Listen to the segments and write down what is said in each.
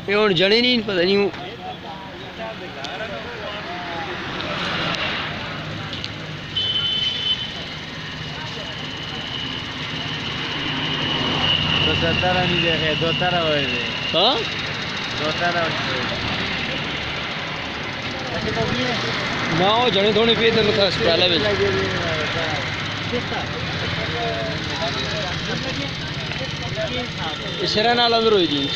یہ ہوں جنے نہیں پتہ نہیں ہوں ہاں نہ وہ جنے تھوڑے پہ ادھر تھا پہلے بھی شرح نال اندر ہوئی تھی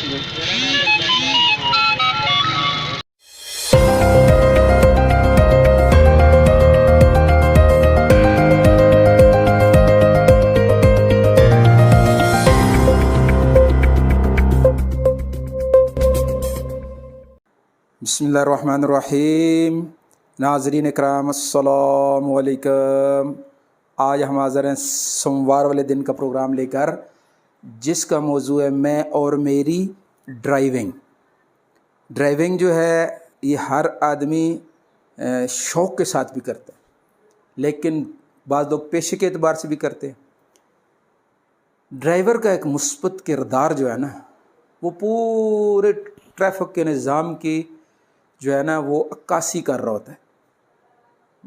بسم اللہ الرحمن الرحیم۔ ناظرین اکرام السلام علیکم۔ آج ہم حاضر ہیں سوموار والے دن کا پروگرام لے کر، جس کا موضوع ہے میں اور میری ڈرائیونگ جو ہے یہ ہر آدمی شوق کے ساتھ بھی کرتا ہے، لیکن بعض لوگ پیشے کے اعتبار سے بھی کرتے ہیں۔ ڈرائیور کا ایک مثبت کردار جو ہے نا، وہ پورے ٹریفک کے نظام کی جو ہے نا وہ عکاسی کر رہا ہوتا ہے۔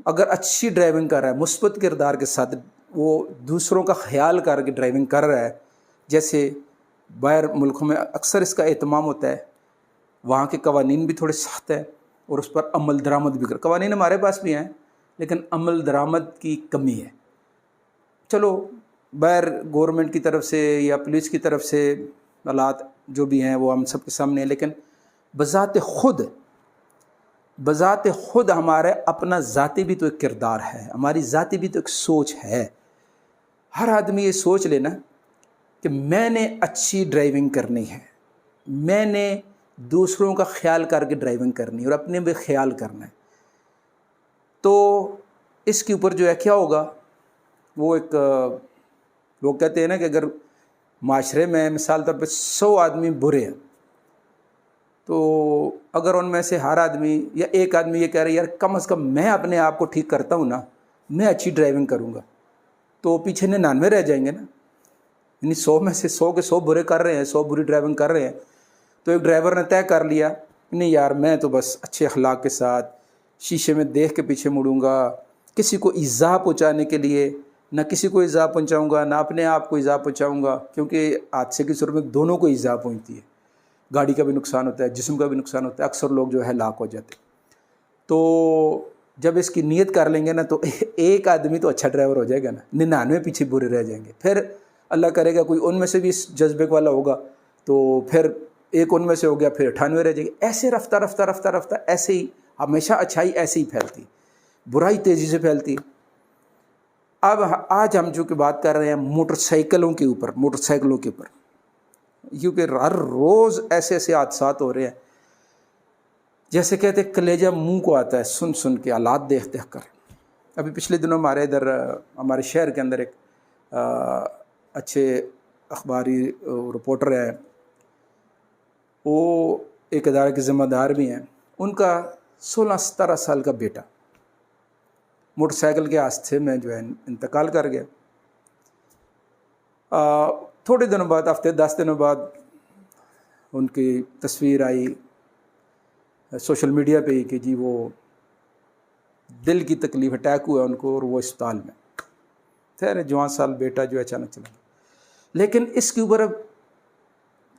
اگر اچھی ڈرائیونگ کر رہا ہے، مثبت کردار کے ساتھ وہ دوسروں کا خیال کر کے ڈرائیونگ کر رہا ہے، جیسے باہر ملکوں میں اکثر اس کا اہتمام ہوتا ہے، وہاں کے قوانین بھی تھوڑے سخت ہیں اور اس پر عمل درآمد بھی قوانین ہمارے پاس بھی ہیں، لیکن عمل درآمد کی کمی ہے۔ چلو باہر گورنمنٹ کی طرف سے یا پولیس کی طرف سے حالات جو بھی ہیں وہ ہم سب کے سامنے ہیں، لیکن بذات خود ہمارے اپنا ذاتی بھی تو ایک کردار ہے، ہماری ذاتی بھی تو ایک سوچ ہے۔ ہر آدمی یہ سوچ لینا کہ میں نے اچھی ڈرائیونگ کرنی ہے، میں نے دوسروں کا خیال کر کے ڈرائیونگ کرنی ہے اور اپنے بھی خیال کرنا ہے، تو اس کے اوپر جو ہے کیا ہوگا، وہ ایک لوگ کہتے ہیں نا کہ اگر معاشرے میں مثال طور پہ 100 آدمی برے ہیں، تو اگر ان میں سے ہر آدمی یا ایک آدمی یہ کہہ رہا ہے یار کم از کم میں اپنے آپ کو ٹھیک کرتا ہوں نا، میں اچھی ڈرائیونگ کروں گا، تو پیچھے 99 رہ جائیں گے نا۔ یعنی 100 میں سے 100 کے 100 برے کر رہے ہیں، 100 بری ڈرائیونگ کر رہے ہیں، تو ایک ڈرائیور نے طے کر لیا نہیں یار میں تو بس اچھے اخلاق کے ساتھ شیشے میں دیکھ کے پیچھے مڑوں گا، کسی کو ایذا پہنچانے کے لیے نہ کسی کو ایذا پہنچاؤں گا نہ اپنے آپ کو ایذا پہنچاؤں گا، کیونکہ حادثے کی صورت میں دونوں کو ایذا پہنچتی ہے، گاڑی کا بھی نقصان ہوتا ہے، جسم کا بھی نقصان ہوتا ہے، اکثر لوگ جو ہے ہلاک ہو جاتے ہیں۔ تو جب اس کی نیت کر لیں گے نا تو ایک آدمی تو اچھا ڈرائیور ہو جائے گا نا، 99 پیچھے برے رہ جائیں گے، پھر اللہ کرے گا کوئی ان میں سے بھی اس جذبے والا ہوگا تو پھر ایک ان میں سے ہو گیا، پھر 98 رہ جائے گی، ایسے رفتہ رفتہ رفتہ رفتہ ایسے ہی ہمیشہ اچھائی ایسے ہی پھیلتی، برائی تیزی سے پھیلتی۔ اب آج ہم جو کہ بات کر رہے ہیں موٹر سائیکلوں کے اوپر، کیونکہ ہر روز ایسے ایسے حادثات ہو رہے ہیں، جیسے کہتے ہیں کلیجہ منہ کو آتا ہے سن کے، حالات دیکھ کر۔ ابھی پچھلے دنوں ہمارے ادھر ہمارے شہر کے اندر ایک اچھے اخباری رپورٹر ہیں، وہ ایک ادارے کے ذمہ دار بھی ہیں، ان کا 16-17 سال کا بیٹا موٹر سائیکل کے حادثے میں جو ہے انتقال کر گیا۔ تھوڑے دنوں بعد، ہفتے 10 دنوں بعد ان کی تصویر آئی سوشل میڈیا پہ کہ جی وہ دل کی تکلیف، اٹیک ہوا ان کو اور وہ اسپتال میں، خیر جوان سال بیٹا جو ہے اچانک چلا گیا۔ لیکن اس کے اوپر اب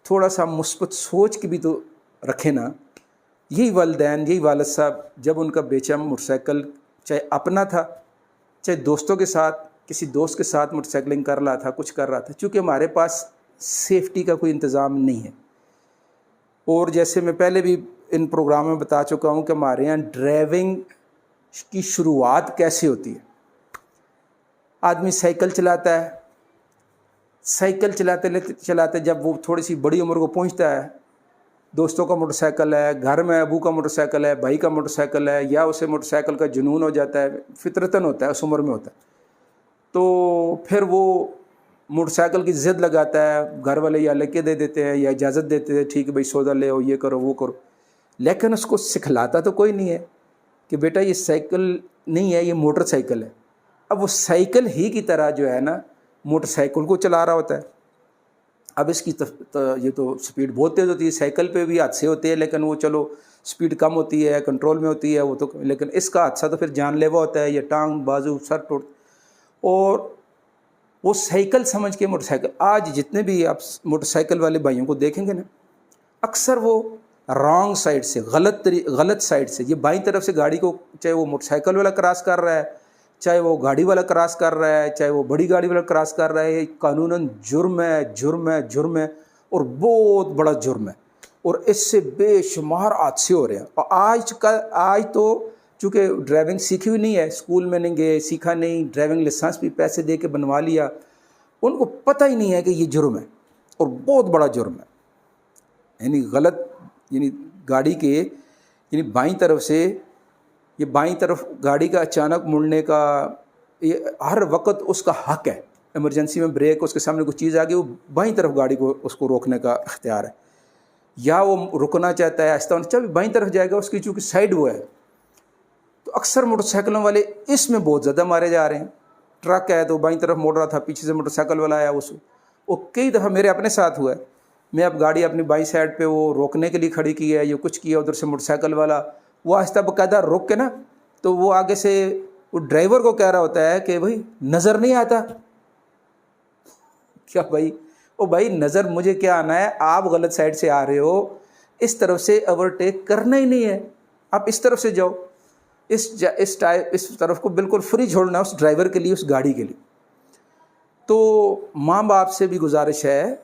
تھوڑا سا مثبت سوچ کی بھی تو رکھے نا۔ یہی والدین، یہی والد صاحب جب ان کا بیچا موٹر سائیکل چاہے اپنا تھا چاہے دوستوں کے ساتھ، کسی دوست کے ساتھ موٹر سائیکلنگ کر رہا تھا، کچھ کر رہا تھا، چونکہ ہمارے پاس سیفٹی کا کوئی انتظام نہیں ہے، اور جیسے میں پہلے بھی ان پروگرام میں بتا چکا ہوں کہ ہمارے یہاں ڈرائیونگ کی شروعات کیسے ہوتی ہے۔ آدمی سائیکل چلاتا ہے، سائیکل چلاتے جب وہ تھوڑی سی بڑی عمر کو پہنچتا ہے، دوستوں کا موٹر سائیکل ہے، گھر میں ابو کا موٹر سائیکل ہے، بھائی کا موٹر سائیکل ہے، یا اسے موٹر سائیکل کا جنون ہو جاتا ہے، فطرتاً ہوتا ہے، اس عمر میں ہوتا ہے، تو پھر وہ موٹر سائیکل کی ضد لگاتا ہے، گھر والے یا لے کے دے دیتے ہیں یا اجازت دیتے ہیں، ٹھیک ہے بھائی سودا لے آؤ، یہ کرو وہ کرو، لیکن اس کو سکھلاتا تو کوئی نہیں ہے کہ بیٹا یہ سائیکل نہیں ہے، یہ موٹر سائیکل ہے۔ اب وہ سائیکل ہی کی طرح جو ہے نا موٹر سائیکل کو چلا رہا ہوتا ہے۔ اب اس کی یہ تو سپیڈ بہت تیز ہوتی ہے، سائیکل پہ بھی حادثے ہوتے ہیں لیکن وہ چلو سپیڈ کم ہوتی ہے، کنٹرول میں ہوتی ہے وہ تو، لیکن اس کا حادثہ تو پھر جان لیوا ہوتا ہے، یہ ٹانگ بازو سر ٹوٹ. اور وہ سائیکل سمجھ کے موٹر سائیکل، آج جتنے بھی آپ موٹر سائیکل والے بھائیوں کو دیکھیں گے نا، اکثر وہ رانگ سائڈ سے، غلط سائڈ سے، یہ بائیں طرف سے گاڑی کو، چاہے وہ موٹر سائیکل والا کراس کر رہا ہے، چاہے وہ گاڑی والا کراس کر رہا ہے، چاہے وہ بڑی گاڑی والا کراس کر رہا ہے، قانوناً جرم ہے، جرم ہے، جرم ہے، اور بہت بڑا جرم ہے. اور اس سے بے شمار حادثے ہو رہے ہیں. اور آج تو چونکہ ڈرائیونگ سیکھی ہوئی نہیں ہے، اسکول میں نہیں گئے، سیکھا نہیں، ڈرائیونگ لائسنس بھی پیسے دے کے بنوا لیا، ان کو پتہ ہی نہیں ہے کہ یہ جرم ہے اور بہت بڑا جرم ہے. یعنی غلط، یعنی گاڑی کے، یعنی بائیں طرف سے، یہ بائیں طرف گاڑی کا اچانک مڑنے کا، یہ ہر وقت اس کا حق ہے. ایمرجنسی میں بریک، اس کے سامنے کوئی چیز آ گئی، وہ بائیں طرف گاڑی کو، اس کو روکنے کا اختیار ہے. یا وہ رکنا چاہتا ہے آہستہ ہونا چاہیے، بائیں طرف جائے گا، اس کی چونکہ سائڈ وہ ہے. تو اکثر موٹر سائیکلوں والے اس میں بہت زیادہ مارے جا رہے ہیں. ٹرک ہے تو بائیں طرف موڑ رہا تھا، پیچھے سے موٹر سائیکل والا آیا، وہ کئی دفعہ میرے اپنے ساتھ ہوا ہے. میں اب گاڑی اپنی بائیں سائڈ پہ وہ روکنے کے لیے کھڑی کی ہے، یا کچھ کیا، ادھر سے موٹر سائیکل والا وہ آہستہ باقاعدہ روک کے نا، تو وہ آگے سے وہ ڈرائیور کو کہہ رہا ہوتا ہے کہ بھائی نظر نہیں آتا کیا؟ بھائی نظر مجھے کیا آنا ہے، آپ غلط سائڈ سے آ رہے ہو، اس طرف سے اوورٹیک کرنا ہی نہیں ہے، آپ اس طرف سے جاؤ، اس طرف کو بالکل فری چھوڑنا اس ڈرائیور کے لیے، اس گاڑی کے لیے. تو ماں باپ سے بھی گزارش ہے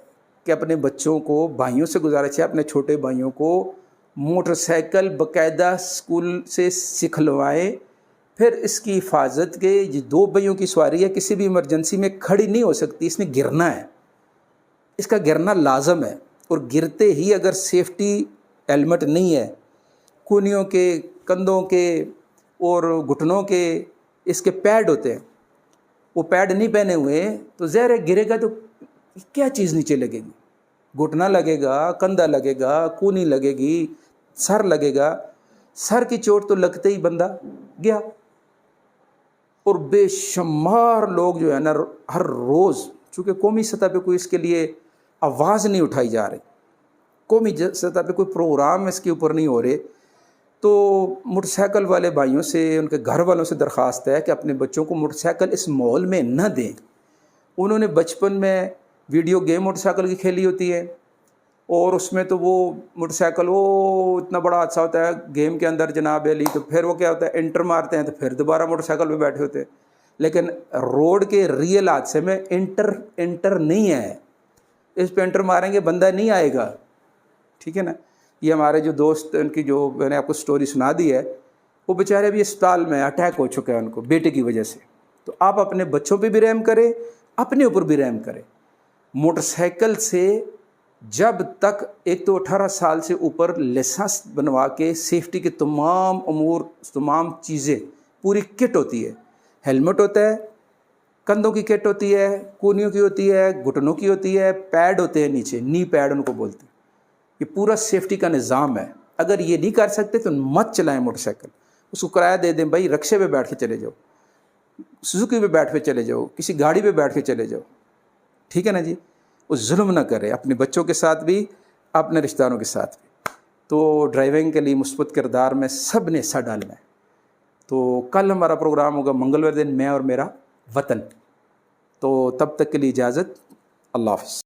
کہ اپنے بچوں کو، بھائیوں سے گزارش ہے، اپنے چھوٹے بھائیوں کو موٹر سائیکل باقاعدہ اسکول سے سکھلوائیں. پھر اس کی حفاظت کے، یہ دو بھائیوں کی سواری ہے، کسی بھی ایمرجنسی میں کھڑی نہیں ہو سکتی، اس نے گرنا ہے، اس کا گرنا لازم ہے. اور گرتے ہی اگر سیفٹی ہیلمٹ نہیں ہے، کونیوں کے، کندھوں کے اور گھٹنوں کے اس کے پیڈ ہوتے ہیں، وہ پیڈ نہیں پہنے ہوئے تو ظاہر ہے گرے گا تو کیا چیز نیچے لگے گی، گھٹنا لگے گا، کندھا لگے گا، کونی لگے گی، سر لگے گا. سر کی چوٹ تو لگتے ہی بندہ گیا. اور بے شمار لوگ جو ہے نا ہر روز، چونکہ قومی سطح پہ کوئی اس کے لیے آواز نہیں اٹھائی جا رہی، قومی سطح پہ کوئی پروگرام اس کے اوپر نہیں ہو رہے، تو موٹر سائیکل والے بھائیوں سے، ان کے گھر والوں سے درخواست ہے کہ اپنے بچوں کو موٹر سائیکل اس ماحول میں نہ دیں. انہوں نے بچپن میں ویڈیو گیم موٹر سائیکل کی کھیلی ہوتی ہے، اور اس میں تو وہ موٹر سائیکل، وہ اتنا بڑا حادثہ ہوتا ہے گیم کے اندر جناب علی، تو پھر وہ کیا ہوتا ہے، انٹر مارتے ہیں تو پھر دوبارہ موٹر سائیکل پہ بیٹھے ہوتے ہیں. لیکن روڈ کے ریئل حادثے میں انٹر نہیں ہے، اس پہ انٹر ماریں گے بندہ نہیں آئے گا. ٹھیک ہے نا. یہ ہمارے جو دوست، ان کی جو میں نے آپ کو سٹوری سنا دی ہے، وہ بیچارے ابھی اسپتال میں، اٹیک ہو چکا ہے ان کو بیٹے کی وجہ سے. تو آپ اپنے بچوں پہ بھی رحم کریں، اپنے اوپر بھی رحم کریں. موٹر سائیکل سے جب تک، ایک تو 18 سال سے اوپر لائسنس بنوا کے سیفٹی کے تمام امور، تمام چیزیں، پوری کٹ ہوتی ہے، ہیلمٹ ہوتا ہے، کندھوں کی کٹ ہوتی ہے، کونیوں کی ہوتی ہے، گھٹنوں کی ہوتی ہے، پیڈ ہوتے ہیں نیچے، نی پیڈ ان کو بولتے ہیں. یہ پورا سیفٹی کا نظام ہے. اگر یہ نہیں کر سکتے تو مت چلائیں موٹر سائیکل. اس کو کرایہ دے دیں، بھائی رکشے پہ بیٹھ کے چلے جاؤ، سوزوکی پہ بیٹھ کے چلے جاؤ، کسی گاڑی پہ بیٹھ کے چلے جاؤ. ٹھیک ہے نا جی. وہ ظلم نہ کرے اپنے بچوں کے ساتھ بھی، اپنے رشتہ داروں کے ساتھ بھی. تو ڈرائیونگ کے لیے مثبت کردار میں سب نے حصہ ڈالنا ہے. تو کل ہمارا پروگرام ہوگا منگلوار دن، میں اور میرا وطن. تو تب تک کے لیے اجازت، اللہ حافظ.